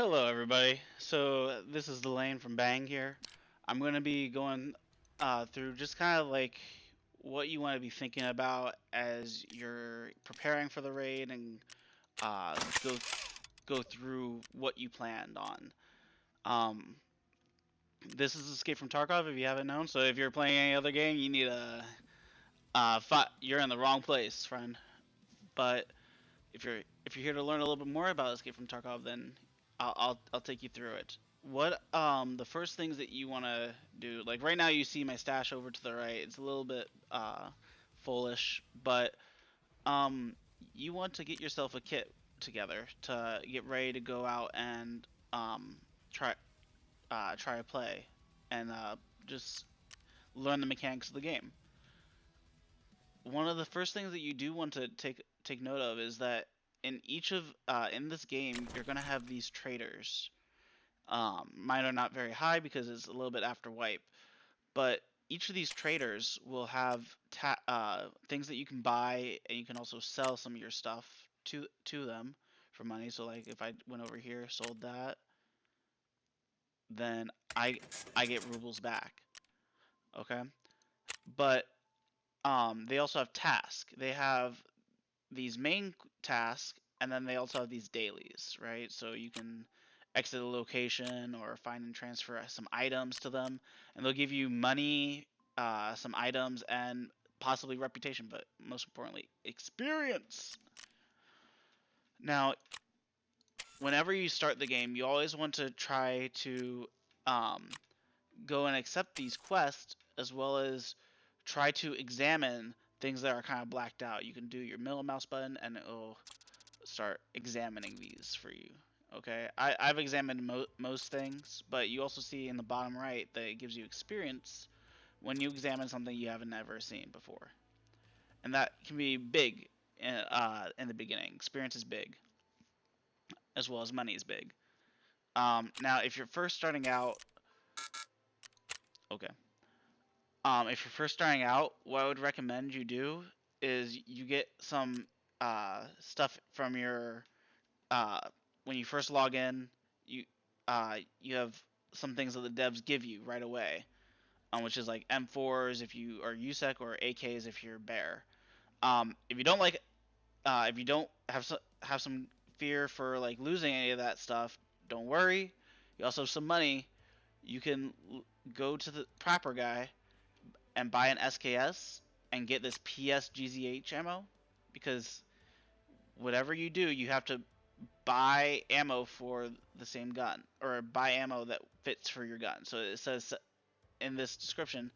Hello, everybody. So this is the Lane from Bang here. I'm going to be going through just kind of like what you want to be thinking about as you're preparing for the raid and uh, go go through what you planned on. Um, this is Escape from Tarkov if you haven't known. So if you're playing any other game, you need a you're in the wrong place, friend. But if you're here to learn a little bit more about Escape from Tarkov, then I'll take you through it. What the first things that you want to do? Like right now, you see my stash over to the right. It's a little bit foolish, but um you want to get yourself a kit together to get ready to go out and um try try to play and just learn the mechanics of the game. One of the first things that you do want to take note of is that in this game you're gonna have these traders. Mine are not very high because it's a little bit after wipe, but each of these traders will have things that you can buy, and you can also sell some of your stuff to them for money. So like if I went over here, sold that, then I get rubles back. Okay, but they also have tasks. They have these main tasks, and then they also have these dailies, right? So you can exit a location or find and transfer some items to them, and they'll give you money, some items, and possibly reputation, but most importantly, experience. Now, whenever you start the game, you always want to try to um, go and accept these quests as well as try to examine things that are kind of blacked out. You can do your middle mouse button and it'll start examining these for you. Okay, I've examined most things, but you also see in the bottom right that it gives you experience when you examine something you haven't ever seen before, and that can be big in the beginning. Experience is big, as well as money is big. Now, if you're first starting out, okay, if you're first starting out, what I would recommend you do is you get some stuff from your when you first log in, you you have some things that the devs give you right away, which is like M4s if you are USEC or AKs if you're Bear. If you don't like, if you don't have some fear for like losing any of that stuff, don't worry. You also have some money. You can go to the Prapor guy and buy an SKS and get this PSGZH ammo because whatever you do, you have to buy ammo for the same gun or buy ammo that fits for your gun. So it says in this description,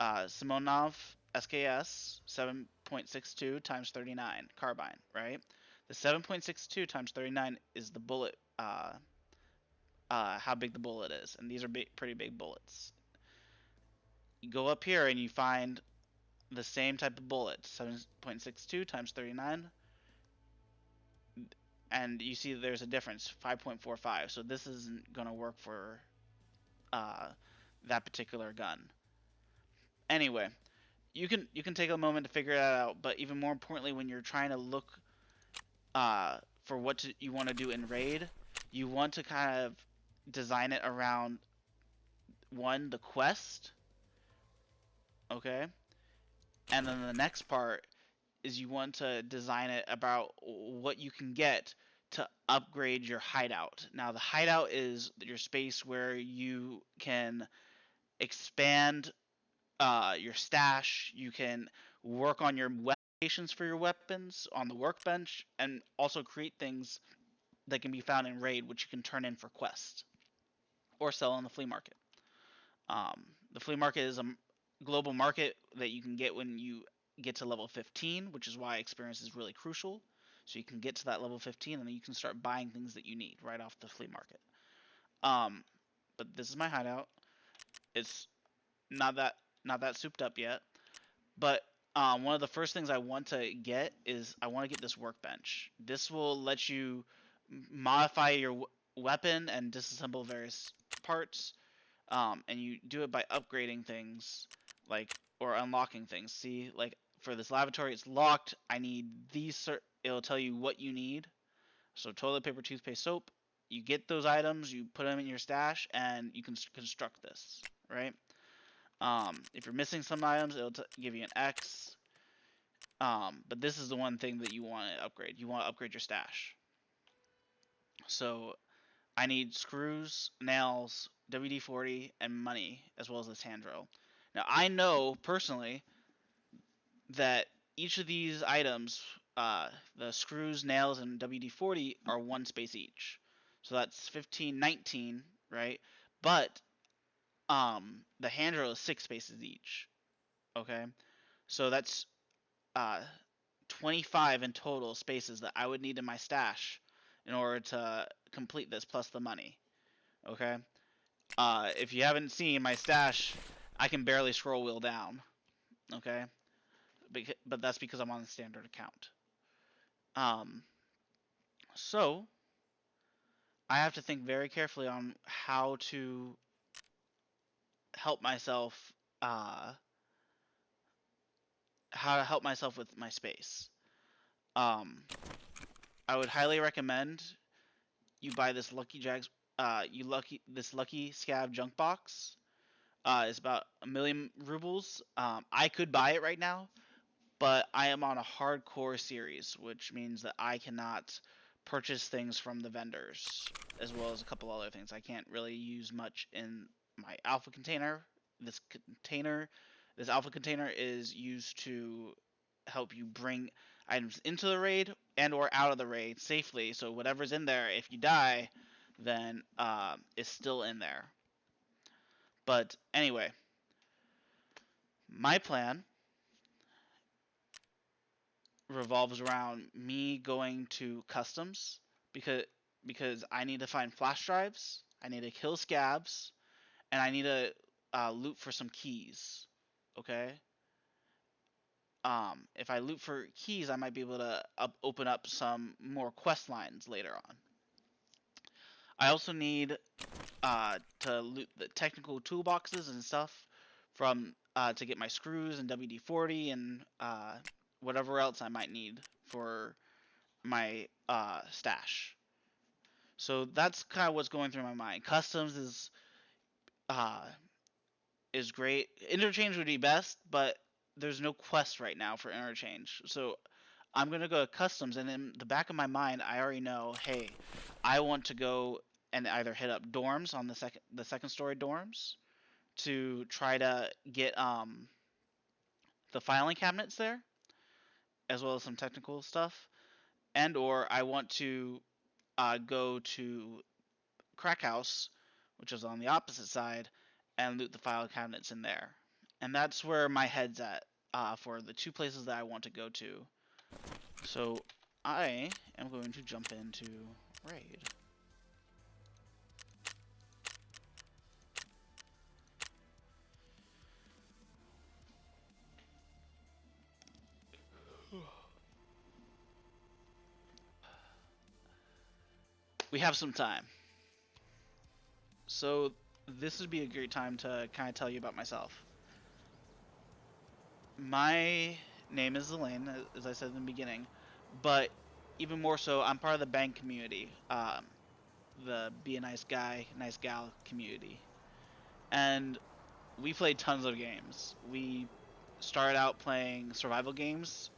Simonov SKS 7.62 times 39 carbine, right? The 7.62 times 39 is the bullet, how big the bullet is, and these are pretty big bullets. You go up here and you find the same type of bullet, 7.62 times 39, and you see there's a difference, 5.45. So this isn't gonna work for uh, that particular gun. Anyway, you can take a moment to figure that out. But even more importantly, when you're trying to look for you want to do in raid, you want to kind of design it around one the quest, okay, and then the next part is you want to design it about what you can get to upgrade your hideout. Now, the hideout is your space where you can expand your stash. You can work on your weapons for your weapons on the workbench, and also create things that can be found in raid, which you can turn in for quests or sell on the flea market. The flea market is a global market that you can get when you get to level 15, which is why experience is really crucial. So you can get to that level 15, and then you can start buying things that you need right off the flea market. Um, but this is my hideout. It's not that not that souped up yet. But one of the first things I want to get is I want to get this workbench. This will let you modify your weapon and disassemble various parts, and you do it by upgrading things, like or unlocking things. See, like for this lavatory, it's locked. I need these. It'll tell you what you need. So toilet paper, toothpaste, soap. you get those items, you put them in your stash, and you can construct this, right? If you're missing some items, it'll give you an X. But this is the one thing that you want to upgrade. You want to upgrade your stash. So I need screws, nails, WD-40, and money, as well as this hand drill. Now I know personally that each of these items, the screws, nails, and WD-40 are 1 space each. So that's 15, 19, right? But the hand drill is 6 spaces each. Okay, so that's uh 25 in total spaces that I would need in my stash in order to complete this, plus the money. Okay, if you haven't seen my stash, I can barely scroll wheel down. Okay, but that's because I'm on the standard account. Um, so I have to think very carefully on how to help myself. Uh, how to help myself with my space. Um, I would highly recommend you buy this Lucky Jags. This Lucky Scab junk box. It's about 1,000,000 rubles. I could buy it right now, but I am on a hardcore series, which means that I cannot purchase things from the vendors, as well as a couple other things. I can't really use much in my alpha container. This container, this alpha container is used to help you bring items into the raid and or out of the raid safely. So whatever's in there, if you die, then it's still in there. But anyway, my plan revolves around me going to customs because I need to find flash drives, I need to kill scabs, and I need to loot for some keys. Okay. If I loot for keys, I might be able to open up some more quest lines later on. I also need to loot the technical toolboxes and stuff from to get my screws and WD-40 and whatever else I might need for my stash. So that's kind of what's going through my mind. Customs uh, is great. Interchange would be best, but there's no quest right now for interchange. So I'm gonna go to customs, and in the back of my mind, I already know, hey, I want to go and either hit up dorms on the second story dorms to try to get the filing cabinets there, as well as some technical stuff, and or I want to go to Crack House, which is on the opposite side, and loot the file cabinets in there. And that's where my head's at for the two places that I want to go to. So I am going to jump into Raid. We have some time. So this would be a great time to kind of tell you about myself. My name is Elaine, as I said in the beginning, but even more so, I'm part of the B.A.N.G community, the Be a Nice Guy, Nice Gal community. And we played tons of games. We started out playing survival games.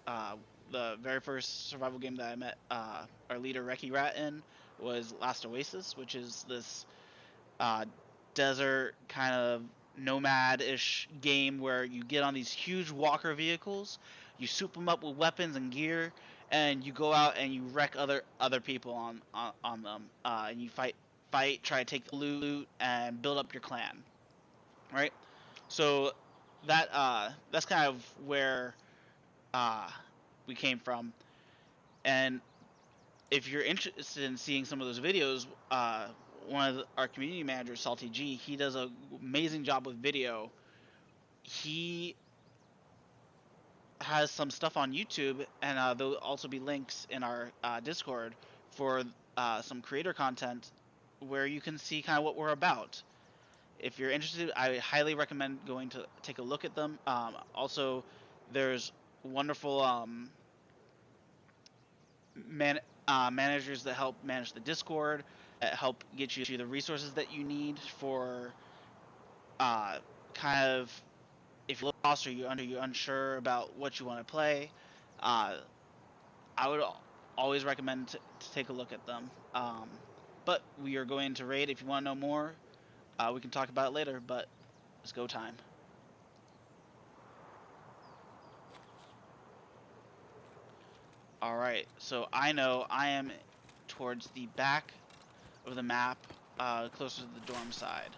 The very first survival game that I met our leader Reki Rat in was Last Oasis, which is this uh, desert kind of nomad-ish game where you get on these huge walker vehicles, you soup them up with weapons and gear, and you go out and you wreck other people on them, and you try to take the loot, and build up your clan, right? So that's kind of where uh, we came from, and if you're interested in seeing some of those videos, one of our community managers, Salty G, he does an amazing job with video. He has some stuff on YouTube, and there'll also be links in our Discord for some creator content where you can see kind of what we're about. If you're interested, I highly recommend going to take a look at them. Also, there's wonderful managers that help manage the Discord. help get you the resources that you need for uh, kind of if you're lost or you're unsure about what you want to play. Uh, I would always recommend to take a look at them. But we are going to raid. If you want to know more, we can talk about it later. But it's go time. All right. So I know I am towards the back of the map, closer to the dorm side.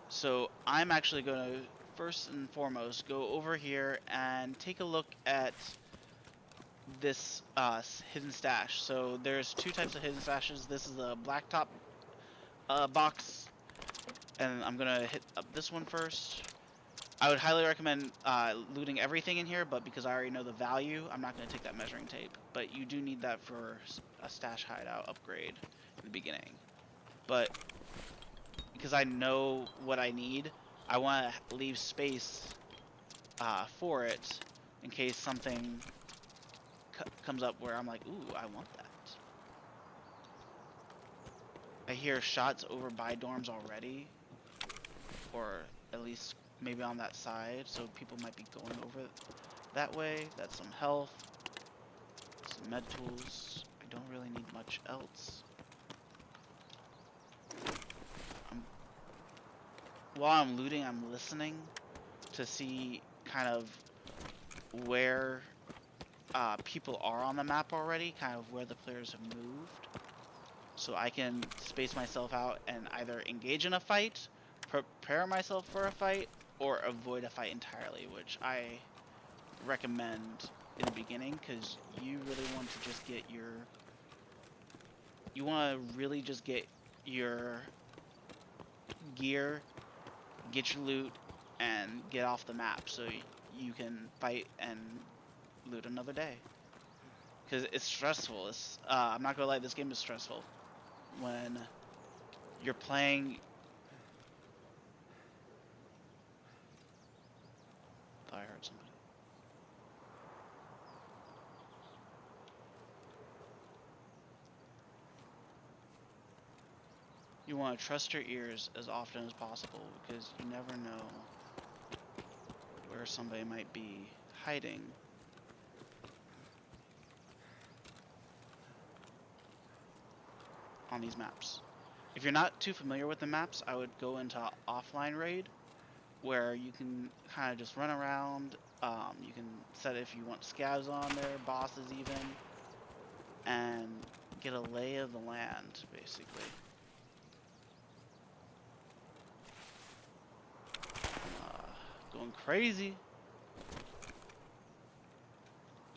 So I'm actually going to first and foremost go over here and take a look at this hidden stash. So there's two types of hidden stashes. This is a blacktop box, and I'm gonna hit up this one first. I would highly recommend looting everything in here, but because I already know the value, I'm not gonna take that measuring tape. But you do need that for a stash hideout upgrade in the beginning. But because I know what I need, I want to leave space for it in case something comes up where I'm like, ooh, I want that. I hear shots over by dorms already, or at least maybe on that side, so people might be going over that way. That's some health, some med tools. I don't really need much else. While I'm looting, I'm listening to see kind of where people are on the map already, kind of where the players have moved. So I can space myself out and either engage in a fight, prepare myself for a fight, or avoid a fight entirely, which I recommend in the beginning because you really want to just get your... You want to really just get your gear, get your loot, and get off the map so you can fight and loot another day. Because it's stressful. I'm not gonna lie, this game is stressful. When you're playing... Thought I heard somebody. You want to trust your ears as often as possible because you never know where somebody might be hiding. On these maps. If you're not too familiar with the maps, I would go into offline raid where you can kind of just run around. You can set if you want scavs on there, bosses even, and get a lay of the land, basically. Going crazy.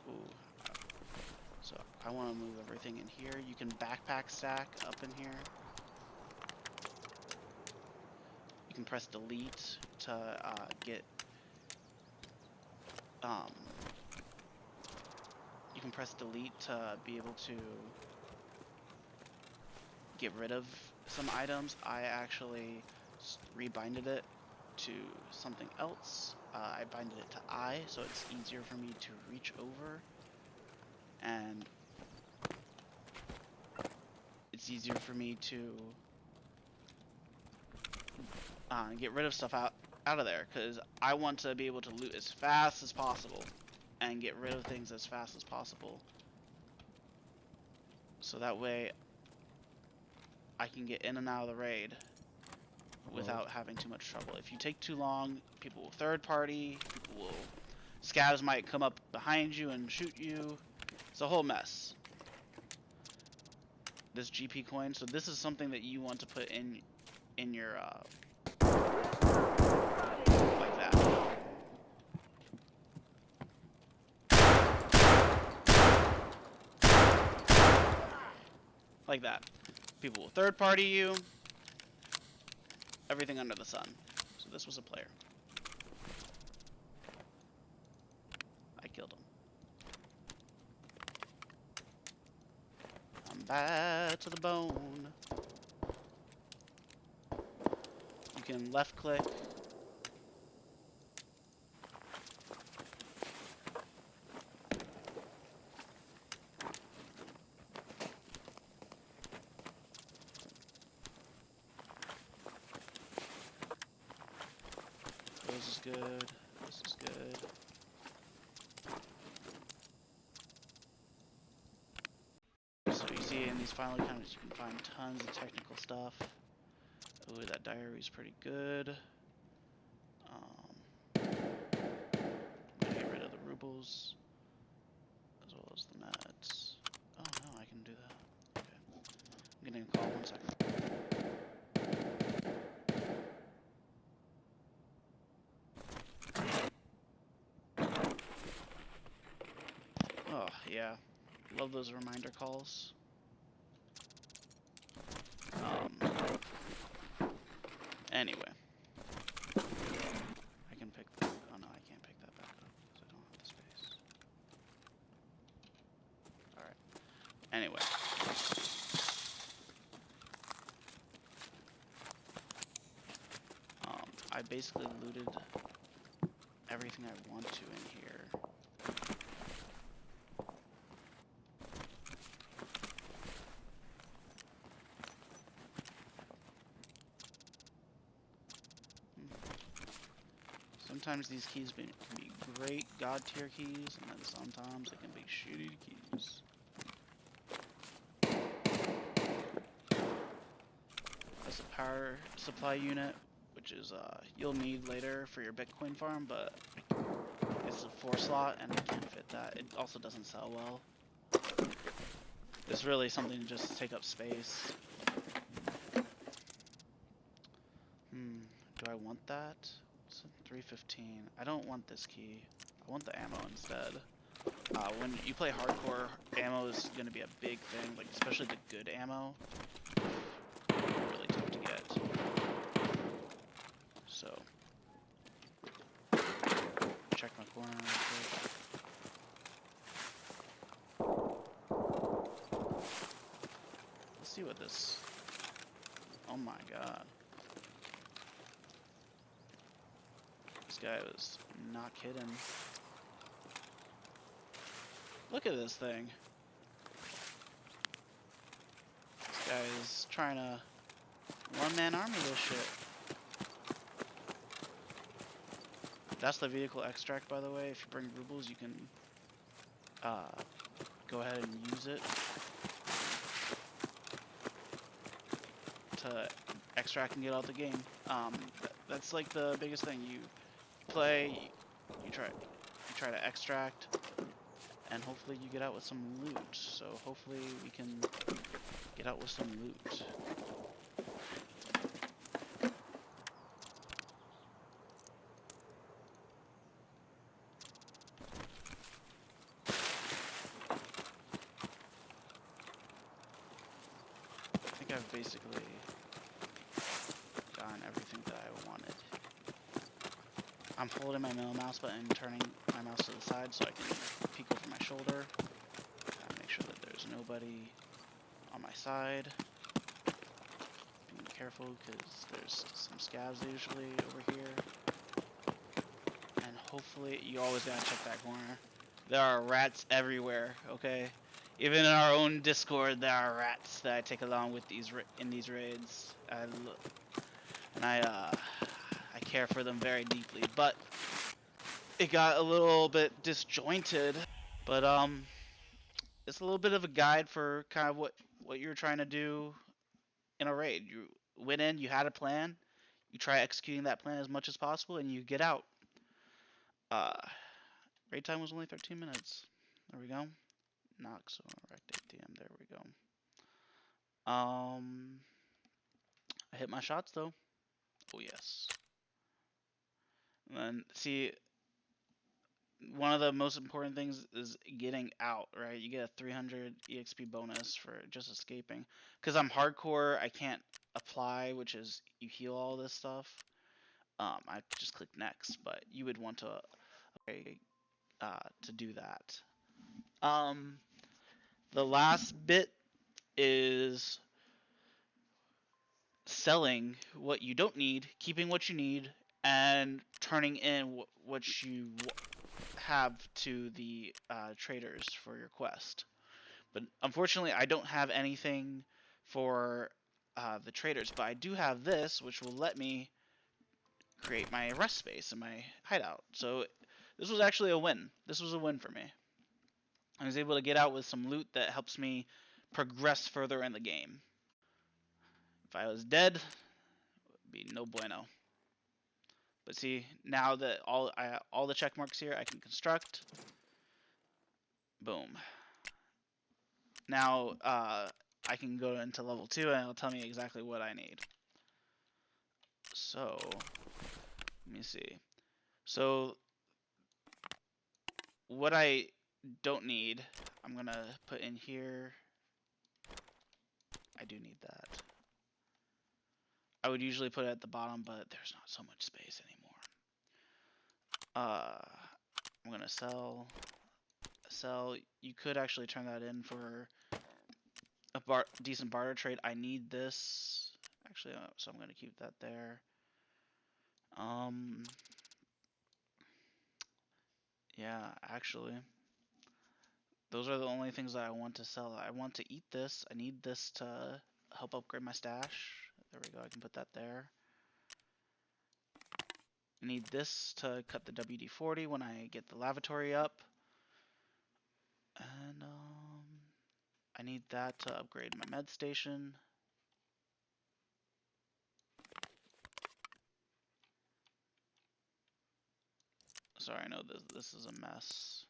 Ooh. So I want to move everything in here. You can backpack stack up in here. You can press delete to get... you can press delete to be able to get rid of some items. I actually rebinded it to something else. I binded it to I, so it's easier for me to reach over, and it's easier for me to get rid of stuff out of there, because I want to be able to loot as fast as possible and get rid of things as fast as possible, so that way I can get in and out of the raid without having too much trouble. If you take too long, people will third party, scavs might come up behind you and shoot you. It's a whole mess. This GP coin, so this is something that you want to put in your like that. Like that. People will third party you. Everything under the sun. So this was a player. I killed him. I'm bad to the bone. You can left click. good. This is good. So you see in these final encounters you can find tons of technical stuff. Ooh, that diary is pretty good. I'm gonna get rid of the rubles as well as the meds. Oh no, I can do that. Okay. I'm getting a call, 1 second. Oh yeah, love those reminder calls. Anyway, I can pick. Oh no, I can't pick that back up because I don't have the space. All right. Anyway. I basically looted everything I want to in here. Sometimes these keys can be great god tier keys, and then sometimes they can be shitty keys. That's a power supply unit, which is you'll need later for your Bitcoin farm, but it's a 4 slot and I can't fit that. It also doesn't sell well. It's really something to just take up space. Do I want that? It's a 315. I don't want this key. I want the ammo instead. When you play hardcore, ammo is going to be a big thing, like especially the good ammo. Really tough to get. So, check my corner real quick. Let's see what this. Oh my god. This guy was not kidding. Look at this thing. This guy is trying to one-man army this shit. That's the vehicle extract, by the way. If you bring rubles, you can go ahead and use it to extract and get out the game. That's like the biggest thing. You play, you try to extract, and hopefully you get out with some loot. So hopefully we can get out with some loot. I think I've basically gotten everything that I wanted. I'm holding my middle mouse button and turning my mouse to the side so I can peek over my shoulder. Make sure that there's nobody on my side. Being careful because there's some scavs usually over here. And hopefully, you always gotta check that corner. There are rats everywhere, okay? Even in our own Discord, there are rats that I take along with in these raids. I care for them very deeply, but it got a little bit disjointed. But it's a little bit of a guide for kind of what you're trying to do in a raid. You went in, you had a plan, you try executing that plan as much as possible, and you get out. Raid time was only 13 minutes. There we go. Nox or Rect ATM. There we go. I hit my shots though. Oh yes. And then see, one of the most important things is getting out, right? You get a 300 EXP bonus for just escaping. Because I'm hardcore, I can't apply, which is you heal all this stuff. I just click next, but you would want to do that. The last bit is selling what you don't need, keeping what you need, and turning in what you have to the traders for your quest. But unfortunately, I don't have anything for the traders, but I do have this, which will let me create my rest space and my hideout. So this was actually a win. This was a win for me. I was able to get out with some loot that helps me progress further in the game. If I was dead, it'd be no bueno. But see, now that all the check marks here, I can construct. Boom. Now I can go into level 2 and it'll tell me exactly what I need. So let me see. So what I don't need, I'm gonna put in here. I do need that. I would usually put it at the bottom, but there's not so much space anymore. I'm gonna sell. You could actually turn that in for a decent barter trade. I need this actually, so I'm gonna keep that there. Yeah, actually, those are the only things that I want to sell. I want to eat this. I need this to help upgrade my stash. There we go. I can put that there. I need this to cut the WD-40 when I get the lavatory up. And I need that to upgrade my med station. Sorry, I know this is a mess,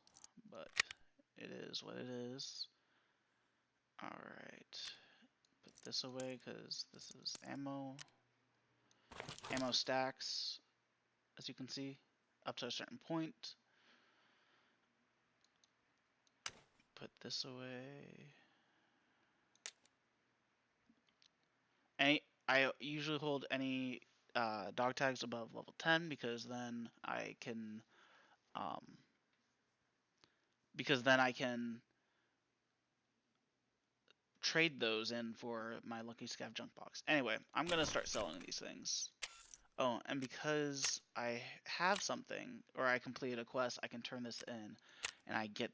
but it is what it is. Alright. Put this away because this is ammo. Ammo stacks, as you can see, up to a certain point. Put this away. I usually hold any dog tags above level 10 because then I can trade those in for my Lucky Scav junk box. Anyway, I'm gonna start selling these things. Oh, and because I have something, or I completed a quest, I can turn this in, and I get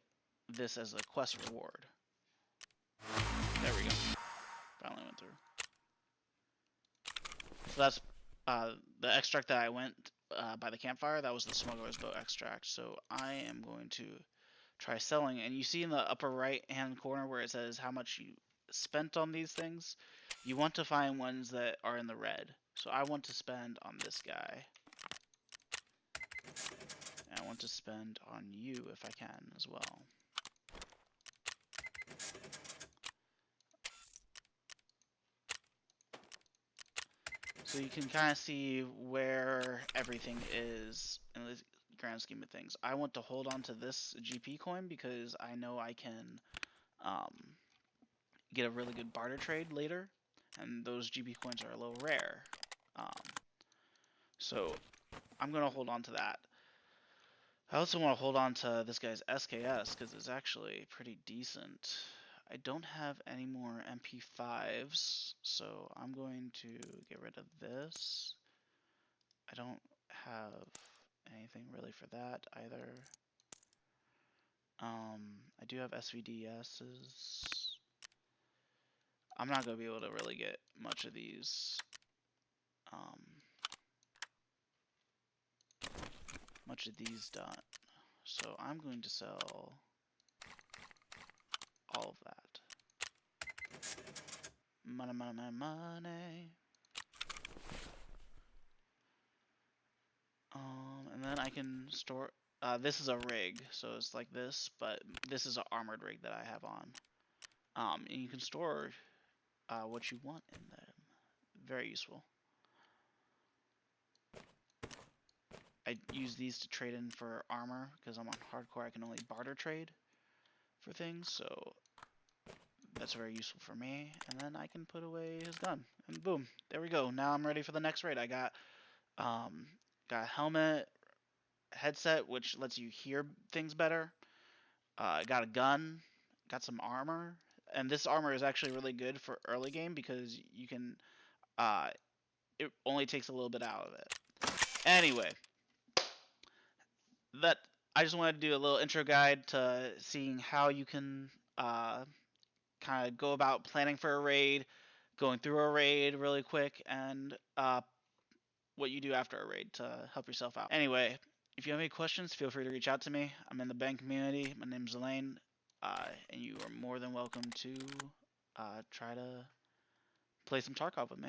this as a quest reward. There we go. Finally went through. So that's the extract that I went by the campfire. That was the smuggler's boat extract. So I am going to try selling. And you see in the upper right hand corner where it says how much you spent on these things, you want to find ones that are in the red. So I want to spend on this guy. And I want to spend on you if I can as well. So you can kind of see where everything is in the grand scheme of things. I want to hold on to this GP coin because I know I can get a really good barter trade later, and those GP coins are a little rare. So I'm going to hold on to that. I also want to hold on to this guy's SKS because it's actually pretty decent. I don't have any more MP5s, so I'm going to get rid of this. I don't have anything really for that either. I do have SVDSs. I'm not going to be able to really get much of these done. So I'm going to sell all of that. Money, money, money, money. And then I can store. This is a rig, so it's like this, but this is an armored rig that I have on. And you can store what you want in them. Very useful. I use these to trade in for armor because I'm on hardcore. I can only barter trade for things, so that's very useful for me. And then I can put away his gun, and boom, there we go. Now I'm ready for the next raid. I got a helmet, headset, which lets you hear things better. I got a gun, got some armor, and this armor is actually really good for early game because you can. It only takes a little bit out of it. Anyway, that I just wanted to do a little intro guide to seeing how you can kind of go about planning for a raid, going through a raid really quick, and what you do after a raid to help yourself out. Anyway, if you have any questions, feel free to reach out to me. I'm in the B.A.N.G community. My name's Elaine, and you are more than welcome to try to play some Tarkov with me.